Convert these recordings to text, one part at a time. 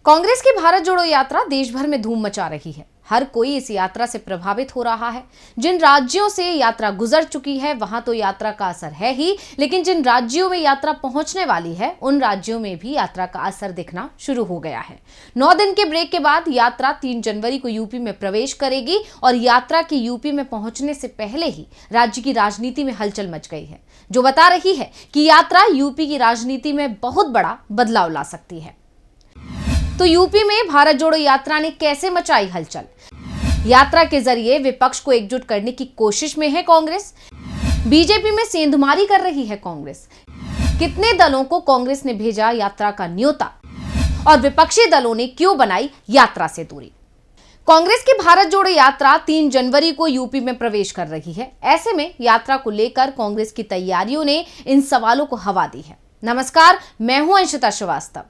कांग्रेस की भारत जोड़ो यात्रा देश भर में धूम मचा रही है। हर कोई इस यात्रा से प्रभावित हो रहा है। जिन राज्यों से यात्रा गुजर चुकी है वहां तो यात्रा का असर है ही, लेकिन जिन राज्यों में यात्रा पहुंचने वाली है उन राज्यों में भी यात्रा का असर दिखना शुरू हो गया है। 9 दिन के ब्रेक के बाद यात्रा 3 जनवरी को यूपी में प्रवेश करेगी और यात्रा के यूपी में पहुंचने से पहले ही राज्य की राजनीति में हलचल मच गई है, जो बता रही है कि यात्रा यूपी की राजनीति में बहुत बड़ा बदलाव ला सकती है। तो यूपी में भारत जोड़ो यात्रा ने कैसे मचाई हलचल? यात्रा के जरिए विपक्ष को एकजुट करने की कोशिश में है कांग्रेस। बीजेपी में सेंधमारी कर रही है कांग्रेस। कितने दलों को कांग्रेस ने भेजा यात्रा का न्योता और विपक्षी दलों ने क्यों बनाई यात्रा से दूरी? कांग्रेस की भारत जोड़ो यात्रा 3 जनवरी को यूपी में प्रवेश कर रही है। ऐसे में यात्रा को लेकर कांग्रेस की तैयारियों ने इन सवालों को हवा दी है। नमस्कार, मैं हूं अंशिता श्रीवास्तव।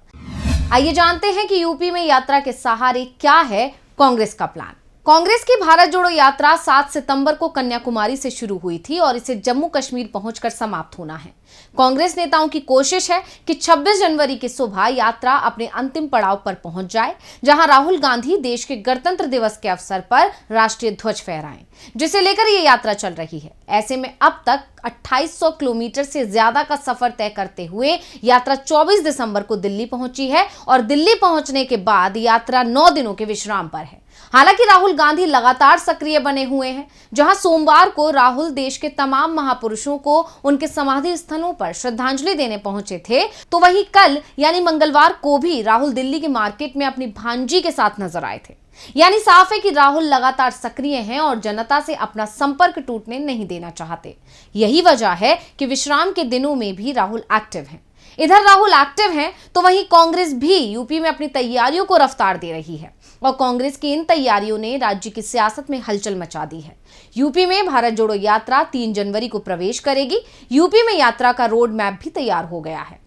आइए जानते हैं कि यूपी में यात्रा के सहारे क्या है कांग्रेस का प्लान। कांग्रेस की भारत जोड़ो यात्रा 7 सितंबर को कन्याकुमारी से शुरू हुई थी और इसे जम्मू कश्मीर पहुंचकर समाप्त होना है। कांग्रेस नेताओं की कोशिश है कि 26 जनवरी की सुबह यात्रा अपने अंतिम पड़ाव पर पहुंच जाए, जहां राहुल गांधी देश के गणतंत्र दिवस के अवसर पर राष्ट्रीय ध्वज फहराएं, जिसे लेकर यह यात्रा चल रही है। ऐसे में अब तक 2800 किलोमीटर से ज्यादा का सफर तय करते हुए यात्रा 24 दिसंबर को दिल्ली पहुंची है और दिल्ली पहुंचने के बाद यात्रा 9 दिनों के विश्राम पर है। हालांकि राहुल गांधी लगातार सक्रिय बने हुए हैं। जहां सोमवार को राहुल देश के तमाम महापुरुषों को उनके समाधि स्थलों पर श्रद्धांजलि देने पहुंचे थे, तो वहीं कल यानी मंगलवार को भी राहुल दिल्ली के मार्केट में अपनी भांजी के साथ नजर आए थे। यानी साफ है कि राहुल लगातार सक्रिय हैं और जनता से अपना संपर्क टूटने नहीं देना चाहते। यही वजह है कि विश्राम के दिनों में भी राहुल एक्टिव हैं। इधर राहुल एक्टिव हैं तो वहीं कांग्रेस भी यूपी में अपनी तैयारियों को रफ्तार दे रही है और कांग्रेस की इन तैयारियों ने राज्य की सियासत में हलचल मचा दी है। यूपी में भारत जोड़ो यात्रा 3 जनवरी को प्रवेश करेगी। यूपी में यात्रा का रोड मैप भी तैयार हो गया है।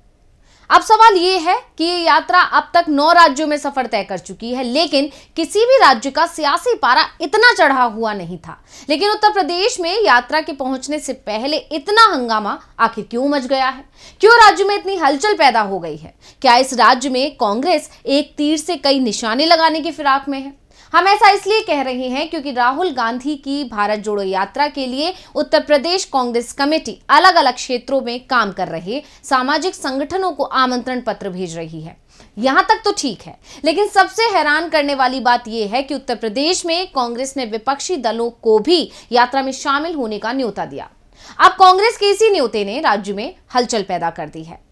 अब सवाल ये है कि ये यात्रा अब तक 9 राज्यों में सफर तय कर चुकी है, लेकिन किसी भी राज्य का सियासी पारा इतना चढ़ा हुआ नहीं था। लेकिन उत्तर प्रदेश में यात्रा के पहुंचने से पहले इतना हंगामा आखिर क्यों मच गया है? क्यों राज्य में इतनी हलचल पैदा हो गई है? क्या इस राज्य में कांग्रेस एक तीर से कई निशाने लगाने की फिराक में है? हम ऐसा इसलिए कह रहे हैं क्योंकि राहुल गांधी की भारत जोड़ो यात्रा के लिए उत्तर प्रदेश कांग्रेस कमेटी अलग अलग क्षेत्रों में काम कर रहे सामाजिक संगठनों को आमंत्रण पत्र भेज रही है। यहां तक तो ठीक है, लेकिन सबसे हैरान करने वाली बात यह है कि उत्तर प्रदेश में कांग्रेस ने विपक्षी दलों को भी यात्रा में शामिल होने का न्योता दिया। अब कांग्रेस के इसी न्योते ने राज्य में हलचल पैदा कर दी है।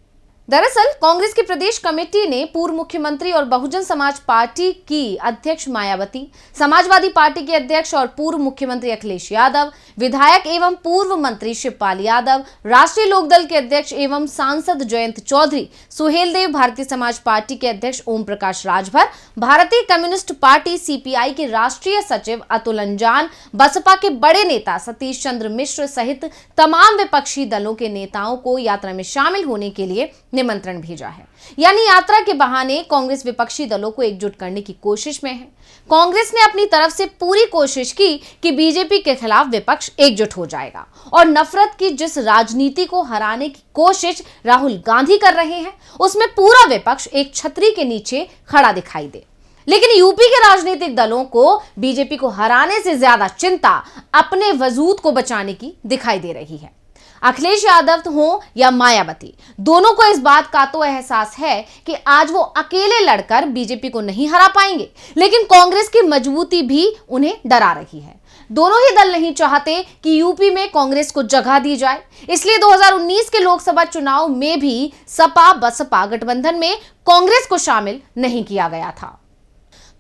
दरअसल कांग्रेस की प्रदेश कमेटी ने पूर्व मुख्यमंत्री और बहुजन समाज पार्टी की अध्यक्ष मायावती, समाजवादी पार्टी के अध्यक्ष और पूर्व मुख्यमंत्री अखिलेश यादव, विधायक एवं पूर्व मंत्री शिवपाल यादव, राष्ट्रीय लोकदल के अध्यक्ष एवं सांसद जयंत चौधरी, सुहेलदेव, भारतीय समाज पार्टी के अध्यक्ष ओम प्रकाश राजभर, भारतीय कम्युनिस्ट पार्टी सीपीआई के राष्ट्रीय सचिव अतुल अंजान, बसपा के बड़े नेता सतीश चंद्र मिश्र सहित तमाम विपक्षी दलों के नेताओं को यात्रा में शामिल होने के लिए निमंत्रण भेजा है। यानी यात्रा के बहाने कांग्रेस विपक्षी दलों को एकजुट करने की कोशिश में है। कांग्रेस ने अपनी तरफ से पूरी कोशिश की कि बीजेपी के खिलाफ विपक्ष एकजुट हो जाएगा और नफरत की जिस राजनीति को हराने की कोशिश राहुल गांधी कर रहे हैं, उसमें पूरा विपक्ष एक छतरी के नीचे खड़ा दिखाई दे। लेकिन यूपी के राजनीतिक दलों को बीजेपी को हराने से ज्यादा चिंता अपने वजूद को बचाने की दिखाई दे रही है। अखिलेश यादव हो या मायावती, दोनों को इस बात का तो एहसास है कि आज वो अकेले लड़कर बीजेपी को नहीं हरा पाएंगे, लेकिन कांग्रेस की मजबूती भी उन्हें डरा रही है। दोनों ही दल नहीं चाहते कि यूपी में कांग्रेस को जगह दी जाए, इसलिए 2019 के लोकसभा चुनाव में भी सपा बसपा गठबंधन में कांग्रेस को शामिल नहीं किया गया था।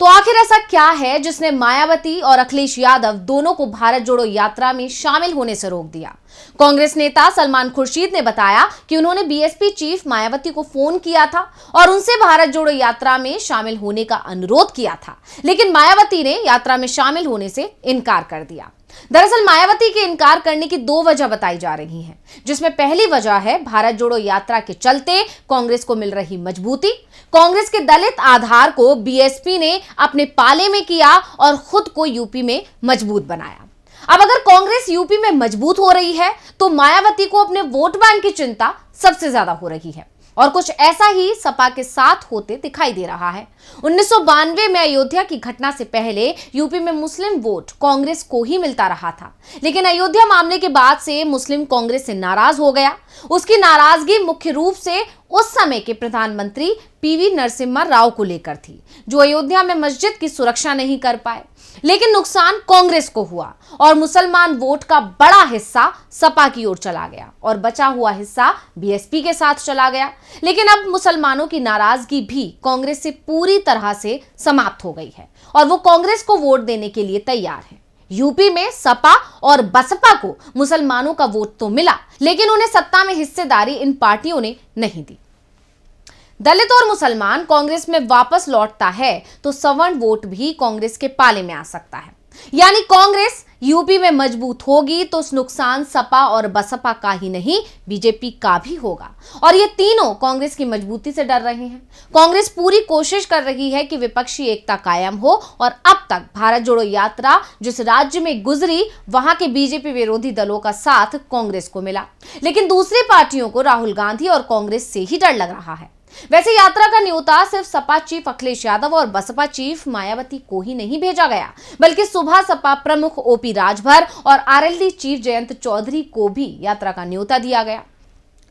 तो आखिर ऐसा क्या है जिसने मायावती और अखिलेश यादव दोनों को भारत जोड़ो यात्रा में शामिल होने से रोक दिया? कांग्रेस नेता सलमान खुर्शीद ने बताया कि उन्होंने बीएसपी चीफ मायावती को फोन किया था और उनसे भारत जोड़ो यात्रा में शामिल होने का अनुरोध किया था, लेकिन मायावती ने यात्रा में शामिल होने से इनकार कर दिया। दरअसल मायावती के इनकार करने की 2 वजह बताई जा रही हैं, जिसमें पहली वजह है भारत जोड़ो यात्रा के चलते कांग्रेस को मिल रही मजबूती। कांग्रेस के दलित आधार को बीएसपी ने अपने पाले में किया और खुद को यूपी में मजबूत बनाया। अब अगर कांग्रेस यूपी में मजबूत हो रही है तो मायावती को अपने वोट बैंक की चिंता सबसे ज्यादा हो रही है और कुछ ऐसा ही सपा के साथ होते दिखाई दे रहा है। 1992 में अयोध्या की घटना से पहले यूपी में मुस्लिम वोट कांग्रेस को ही मिलता रहा था, लेकिन अयोध्या मामले के बाद से मुस्लिम कांग्रेस से नाराज हो गया। उसकी नाराजगी मुख्य रूप से उस समय के प्रधानमंत्री पीवी नरसिम्हा राव को लेकर थी, जो अयोध्या में मस्जिद की सुरक्षा नहीं कर पाए। लेकिन नुकसान कांग्रेस को हुआ और मुसलमान वोट का बड़ा हिस्सा सपा की ओर चला गया और बचा हुआ हिस्सा बीएसपी के साथ चला गया। लेकिन अब मुसलमानों की नाराजगी भी कांग्रेस से पूरी तरह से समाप्त हो गई है और वो कांग्रेस को वोट देने के लिए तैयार है। यूपी में सपा और बसपा को मुसलमानों का वोट तो मिला, लेकिन उन्हें सत्ता में हिस्सेदारी इन पार्टियों ने नहीं दी। दलित और मुसलमान कांग्रेस में वापस लौटता है तो सवर्ण वोट भी कांग्रेस के पाले में आ सकता है, यानी कांग्रेस यूपी में मजबूत होगी तो नुकसान सपा और बसपा का ही नहीं, बीजेपी का भी होगा। और ये तीनों कांग्रेस की मजबूती से डर रहे हैं। कांग्रेस पूरी कोशिश कर रही है कि विपक्षी एकता कायम हो और अब तक भारत जोड़ो यात्रा जिस राज्य में गुजरी वहां के बीजेपी विरोधी दलों का साथ कांग्रेस को मिला, लेकिन दूसरी पार्टियों को राहुल गांधी और कांग्रेस से ही डर लग रहा है। वैसे यात्रा का न्योता सिर्फ सपा चीफ अखिलेश यादव और बसपा चीफ मायावती को ही नहीं भेजा गया, बल्कि सुबह सपा प्रमुख ओपी राजभर और आरएलडी चीफ जयंत चौधरी को भी यात्रा का न्योता दिया गया।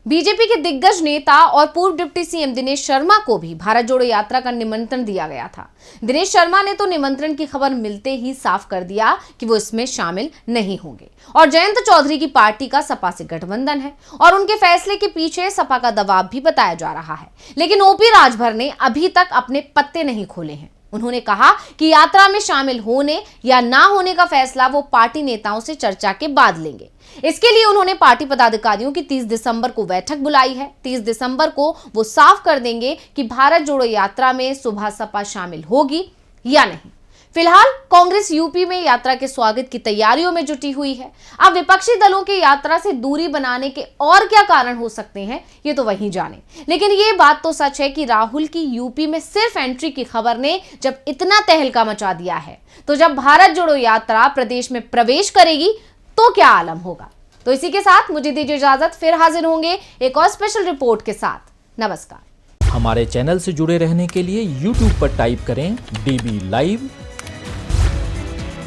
बीजेपी के दिग्गज नेता और पूर्व डिप्टी सीएम दिनेश शर्मा को भी भारत जोड़ो यात्रा का निमंत्रण दिया गया था। दिनेश शर्मा ने तो निमंत्रण की खबर मिलते ही साफ कर दिया कि वो इसमें शामिल नहीं होंगे और जयंत चौधरी की पार्टी का सपा से गठबंधन है और उनके फैसले के पीछे सपा का दबाव भी बताया जा रहा है। लेकिन ओपी राजभर ने अभी तक अपने पत्ते नहीं खोले हैं। उन्होंने कहा कि यात्रा में शामिल होने या ना होने का फैसला वो पार्टी नेताओं से चर्चा के बाद लेंगे। इसके लिए उन्होंने पार्टी पदाधिकारियों की 30 दिसंबर को बैठक बुलाई है। 30 दिसंबर को वो साफ कर देंगे कि भारत जोड़ो यात्रा में सुबह सपा शामिल होगी या नहीं। फिलहाल कांग्रेस यूपी में यात्रा के स्वागत की तैयारियों में जुटी हुई है। अब विपक्षी दलों के यात्रा से दूरी बनाने के और क्या कारण हो सकते हैं, ये तो वही जाने। लेकिन ये बात तो सच है कि राहुल की यूपी में सिर्फ एंट्री की खबर ने जब इतना तहलका मचा दिया है, तो जब भारत जोड़ो यात्रा प्रदेश में प्रवेश करेगी तो क्या आलम होगा। तो इसी के साथ मुझे दीजिए इजाजत, फिर हाजिर होंगे एक और स्पेशल रिपोर्ट के साथ। नमस्कार। हमारे चैनल से जुड़े रहने के लिए YouTube पर टाइप करें DB लाइव,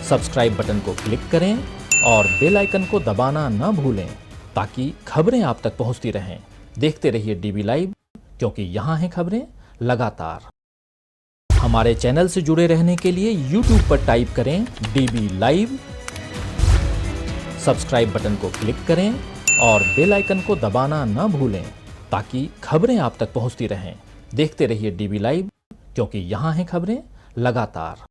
सब्सक्राइब बटन को क्लिक करें और बेल आइकन को दबाना न भूलें ताकि खबरें आप तक पहुंचती रहें। देखते रहिए DB लाइव, क्योंकि यहाँ हैं खबरें लगातार। हमारे चैनल से जुड़े रहने के लिए YouTube पर टाइप करें DB लाइव, सब्सक्राइब बटन को क्लिक करें और बेल आइकन को दबाना न भूलें ताकि खबरें आप तक पहुंचती रहें। देखते रहिए DB लाइव, क्योंकि यहाँ हैं खबरें लगातार।